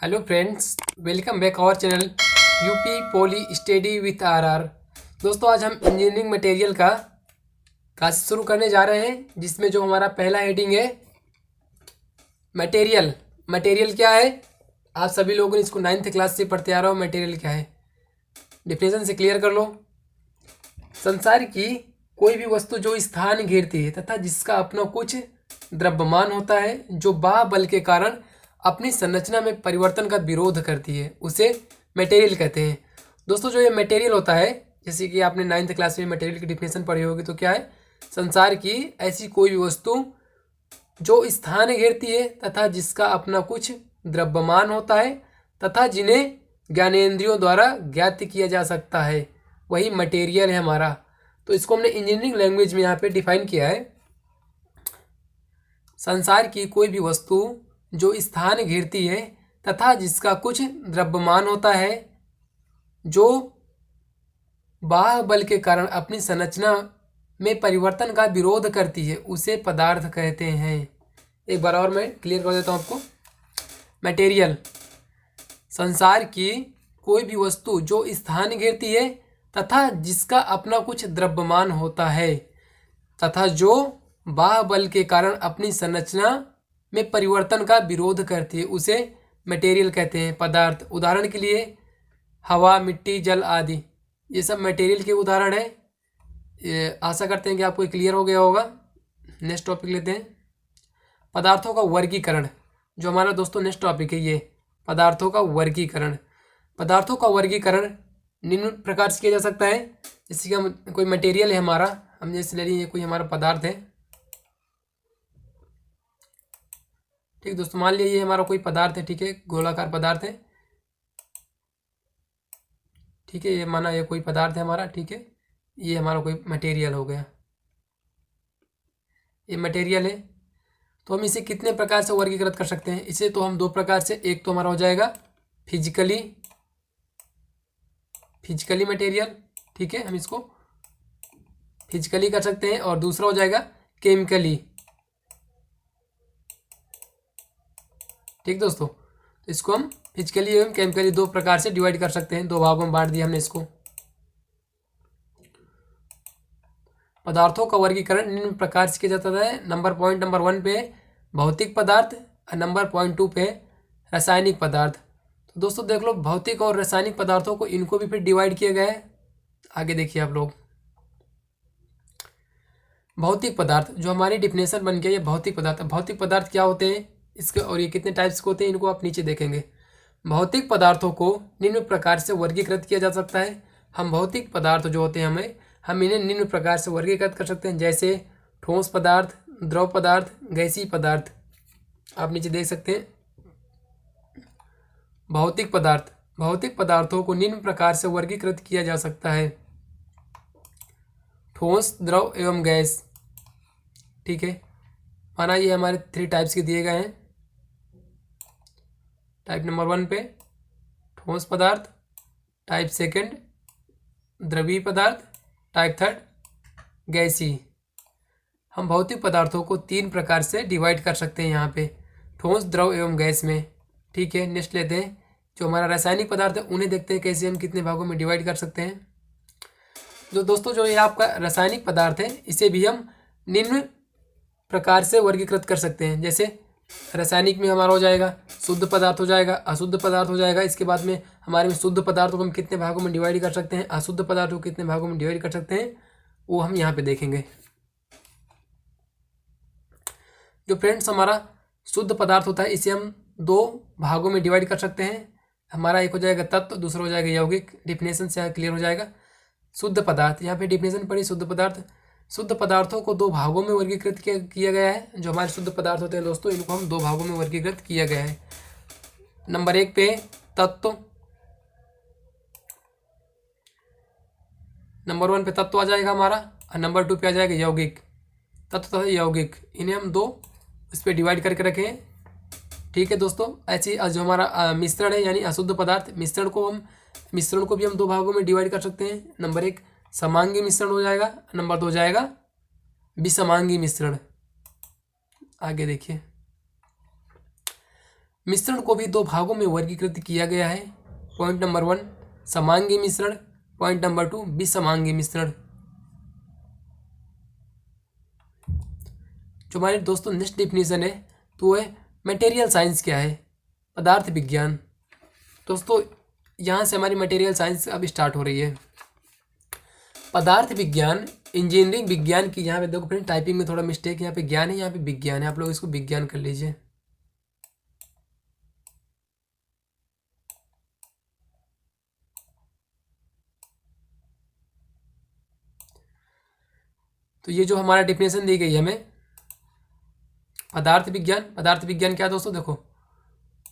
Hello friends, welcome back our channel UP poly study with RR. दोस्तों, आज हम engineering material का class शुरू करने जा रहे हैं, जिसमें जो हमारा पहला हेडिंग है मटेरियल। मटेरियल क्या है? आप सभी लोगों ने इसको 9th क्लास से पढ़ते आ रहे हो। मटेरियल क्या है, डिफिनेशन से क्लियर कर लो। संसार की कोई भी वस्तु जो स्थान घेरती है तथा जिसका अपना कुछ द्रव्यमान होता है, जो बाह्य के कारण अपनी संरचना में परिवर्तन का विरोध करती है, उसे मटेरियल कहते हैं। दोस्तों, जो ये मटेरियल होता है, जैसे कि आपने 9th क्लास में मटेरियल की डिफिनेशन पढ़ी होगी, तो क्या है? संसार की ऐसी कोई भी वस्तु जो स्थान घेरती है तथा जिसका अपना कुछ द्रव्यमान होता है तथा जिन्हें ज्ञानेंद्रियों द्वारा ज्ञात किया जा सकता है, वही मटेरियल है हमारा। तो इसको हमने इंजीनियरिंग लैंग्वेज में यहाँ पे डिफाइन किया है। संसार की कोई भी वस्तु जो स्थान घेरती है तथा जिसका कुछ द्रव्यमान होता है, जो बाह्य बल के कारण अपनी संरचना में परिवर्तन का विरोध करती है, उसे पदार्थ कहते हैं। एक बार और मैं क्लियर कर देता हूँ आपको। मटेरियल, संसार की कोई भी वस्तु जो स्थान घेरती है तथा जिसका अपना कुछ द्रव्यमान होता है तथा जो बाह्य बल के कारण अपनी संरचना में परिवर्तन का विरोध करती है, उसे मटेरियल कहते हैं, पदार्थ। उदाहरण के लिए हवा, मिट्टी, जल आदि, ये सब मटेरियल के उदाहरण है। आशा करते हैं कि आपको क्लियर हो गया होगा। नेक्स्ट टॉपिक लेते हैं, पदार्थों का वर्गीकरण। जो हमारा दोस्तों नेक्स्ट टॉपिक है, ये पदार्थों का वर्गीकरण। पदार्थों का वर्गीकरण निम्न प्रकार से किया जा सकता है। जैसे कि हम कोई मटेरियल है हमारा, हम जैसे ले लीजिए कोई हमारा पदार्थ है, ठीक दोस्तों। मान लीजिए ये हमारा कोई पदार्थ है, ठीक है, गोलाकार पदार्थ है, ठीक है। ये माना ये कोई पदार्थ है हमारा, ठीक है। ये हमारा कोई मटेरियल हो गया, ये मटेरियल है। तो हम इसे कितने प्रकार से वर्गीकृत कर सकते हैं? इसे तो हम दो प्रकार से, एक तो हमारा हो जाएगा फिजिकली मटेरियल, ठीक है, हम इसको फिजिकली कर सकते हैं, और दूसरा हो जाएगा केमिकली, ठीक दोस्तों। तो इसको हम फिजिकली एवं केमिकली दो प्रकार से डिवाइड कर सकते हैं, दो भागों में बांट दिया हमने इसको। पदार्थों का वर्गीकरण निम्न प्रकार से किया जाता है। पॉइंट नंबर 1 पे भौतिक पदार्थ और नंबर पॉइंट 2 पे रासायनिक पदार्थ। तो दोस्तों देख लो, भौतिक और रासायनिक पदार्थों को, इनको भी फिर डिवाइड किया गया है। आगे देखिए आप लोग, भौतिक पदार्थ जो हमारी डिफिनेशन बन गया, ये भौतिक पदार्थ। भौतिक पदार्थ क्या होते हैं इसके, और ये कितने टाइप्स के होते हैं, इनको आप नीचे देखेंगे। भौतिक पदार्थों को निम्न प्रकार से वर्गीकृत किया जा सकता है। हम भौतिक पदार्थ जो होते हैं हम इन्हें निम्न प्रकार से वर्गीकृत कर सकते हैं, जैसे ठोस पदार्थ, द्रव पदार्थ, गैसीय पदार्थ। आप नीचे देख सकते हैं भौतिक पदार्थ। भौतिक पदार्थों को निम्न प्रकार से वर्गीकृत किया जा सकता है, ठोस, द्रव एवं गैस, ठीक है। माना ये हमारे 3 टाइप्स के दिए गए हैं। टाइप नंबर 1 पे ठोस पदार्थ, टाइप 2 द्रवीय पदार्थ, टाइप 3 गैसीय। हम भौतिक पदार्थों को 3 प्रकार से डिवाइड कर सकते हैं यहाँ पे, ठोस, द्रव एवं गैस में, ठीक है। नेक्स्ट लेते हैं जो हमारा रासायनिक पदार्थ है, उन्हें देखते हैं कैसे हम कितने भागों में डिवाइड कर सकते हैं। जो दोस्तों जो ये आपका रासायनिक पदार्थ है, इसे भी हम निम्न प्रकार से वर्गीकृत कर सकते हैं। जैसे रासायनिक में हमारा हो जाएगा शुद्ध पदार्थ हो जाएगा, अशुद्ध पदार्थ हो जाएगा। इसके बाद में हमारे में शुद्ध पदार्थों को हम कितने भागों में डिवाइड कर सकते हैं, अशुद्ध पदार्थों को कितने भागों में डिवाइड कर सकते हैं, वो हम यहाँ पे देखेंगे। जो फ्रेंड्स हमारा शुद्ध पदार्थ होता है, इसे हम 2 भागों में डिवाइड कर सकते हैं। हमारा एक हो जाएगा तत्व, दूसरा हो जाएगा यौगिक। डिफिनेशन से क्लियर हो जाएगा। शुद्ध पदार्थ, यहाँ पे डिफिनेशन पड़ी शुद्ध पदार्थ। शुद्ध पदार्थों को 2 भागों में वर्गीकृत किया गया है। जो हमारे शुद्ध पदार्थ होते हैं दोस्तों, इनको हम 2 भागों में वर्गीकृत किया गया है। नंबर 1 पे तत्व, नंबर 1 पे तत्व आ जाएगा हमारा, और नंबर 2 पे आ जाएगा यौगिक। तत्व तथा यौगिक, इन्हें हम 2 इस पर डिवाइड करके रखे हैं, ठीक है दोस्तों। ऐसे जो हमारा मिश्रण है, यानी अशुद्ध पदार्थ, मिश्रण को भी हम 2 भागों में डिवाइड कर सकते हैं। नंबर 1 समांगी मिश्रण हो जाएगा, नंबर 2 हो जाएगा विसमांगी मिश्रण। आगे देखिए, मिश्रण को भी दो भागों में वर्गीकृत किया गया है। पॉइंट नंबर 1 समांगी मिश्रण, पॉइंट नंबर 2 विसमांगी मिश्रण। जो हमारे दोस्तों नेक्स्ट डिफिनेशन है तो है मटेरियल साइंस क्या है, पदार्थ विज्ञान। दोस्तों यहाँ से हमारी मटेरियल साइंस अब स्टार्ट हो रही है। पदार्थ विज्ञान इंजीनियरिंग विज्ञान की, यहाँ पे देखो फ्रेंड टाइपिंग में थोड़ा मिस्टेक है, यहाँ पे ज्ञान है, यहाँ पे विज्ञान है, आप लोग इसको विज्ञान कर लीजिए। तो ये जो हमारा डिफिनेशन दी गई है हमें पदार्थ विज्ञान क्या है दोस्तों, देखो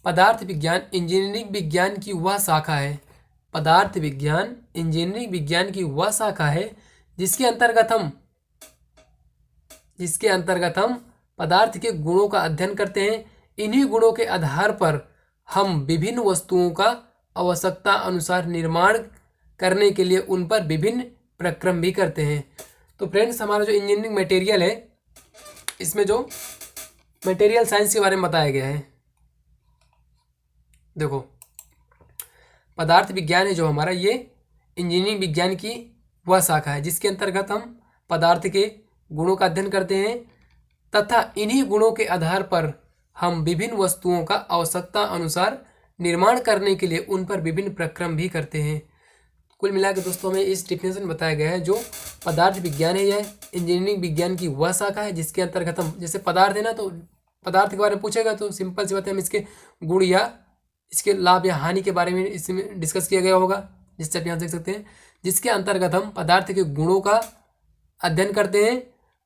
पदार्थ विज्ञान इंजीनियरिंग विज्ञान की वह शाखा है, पदार्थ विज्ञान इंजीनियरिंग विज्ञान की वह शाखा है जिसके अंतर्गत हम पदार्थ के गुणों का अध्ययन करते हैं। इन्हीं गुणों के आधार पर हम विभिन्न वस्तुओं का आवश्यकता अनुसार निर्माण करने के लिए उन पर विभिन्न प्रक्रम भी करते हैं। तो फ्रेंड्स हमारा जो इंजीनियरिंग मटेरियल है इसमें जो मटेरियल साइंस के बारे में बताया गया है, देखो पदार्थ विज्ञान है जो हमारा, ये इंजीनियरिंग विज्ञान की वह शाखा है जिसके अंतर्गत हम पदार्थ के गुणों का अध्ययन करते हैं तथा इन्हीं गुणों के आधार पर हम विभिन्न वस्तुओं का आवश्यकता अनुसार निर्माण करने के लिए उन पर विभिन्न प्रक्रम भी करते हैं। कुल मिलाकर दोस्तों हमें इस डिफिनेशन बताया गया है जो पदार्थ विज्ञान है यह इंजीनियरिंग विज्ञान की वह शाखा है जिसके अंतर्गत हम, जैसे पदार्थ है ना, तो पदार्थ के बारे में पूछेगा तो सिंपल सी बात है हम इसके गुण या इसके लाभ या हानि के बारे में इसमें डिस्कस किया गया होगा, जिससे आप यहाँ देख सकते हैं, जिसके अंतर्गत हम पदार्थ के गुणों का अध्ययन करते हैं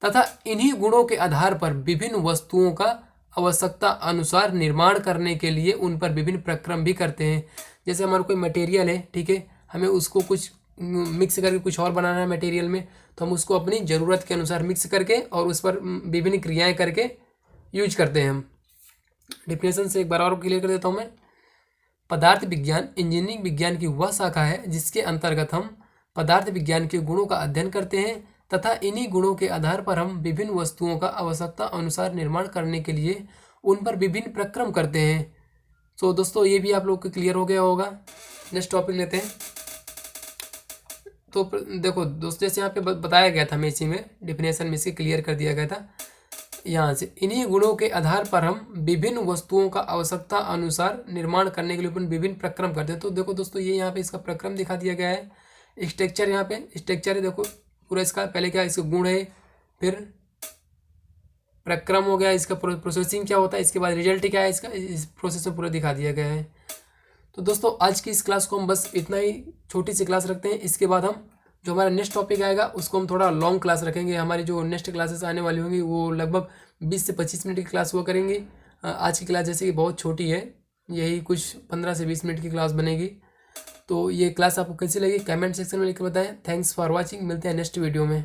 तथा इन्हीं गुणों के आधार पर विभिन्न वस्तुओं का आवश्यकता अनुसार निर्माण करने के लिए उन पर विभिन्न प्रक्रम भी करते हैं। जैसे हमारा कोई मटेरियल है, ठीक है, हमें उसको कुछ मिक्स करके कुछ और बनाना है मटेरियल में, तो हम उसको अपनी ज़रूरत के अनुसार मिक्स करके और उस पर विभिन्न क्रियाएं करके यूज करते हैं हम। डिफिनेशन से एक बार और क्लियर कर देता हूँ मैं। पदार्थ विज्ञान इंजीनियरिंग विज्ञान की वह शाखा है जिसके अंतर्गत हम पदार्थ विज्ञान के गुणों का अध्ययन करते हैं तथा इन्हीं गुणों के आधार पर हम विभिन्न वस्तुओं का आवश्यकता अनुसार निर्माण करने के लिए उन पर विभिन्न प्रक्रम करते हैं। तो दोस्तों ये भी आप लोग को क्लियर हो गया होगा। नेक्स्ट टॉपिक लेते हैं। तो देखो दोस्तों जैसे यहाँ पे बताया गया था, हमें इसी में डिफिनेशन में से क्लियर कर दिया गया था यहाँ से, इन्हीं गुणों के आधार पर हम विभिन्न वस्तुओं का आवश्यकता अनुसार निर्माण करने के लिए विभिन्न प्रक्रम करते हैं। तो देखो दोस्तों ये यहाँ पे इसका प्रक्रम दिखा दिया गया है। स्ट्रक्चर यहाँ पे स्ट्रक्चर है, देखो पूरा इसका पहले क्या इसका गुण है, फिर प्रक्रम हो गया, इसका प्रोसेसिंग क्या होता है, इसके बाद रिजल्ट क्या है, इसका इस प्रोसेस में पूरा दिखा दिया गया है। तो दोस्तों आज की इस क्लास को हम बस इतना ही छोटी सी क्लास रखते हैं। इसके बाद हम जो हमारा नेक्स्ट टॉपिक आएगा उसको हम थोड़ा लॉन्ग क्लास रखेंगे। हमारी जो नेक्स्ट क्लासेस आने वाली होंगी वो लगभग 20 से 25 मिनट की क्लास हुआ करेंगी। आज की क्लास जैसे कि बहुत छोटी है, यही कुछ 15 से 20 मिनट की क्लास बनेगी। तो ये क्लास आपको कैसी लगी कमेंट सेक्शन में लिख के बताएं। थैंक्स फॉर वॉचिंग, मिलते हैं नेक्स्ट वीडियो में।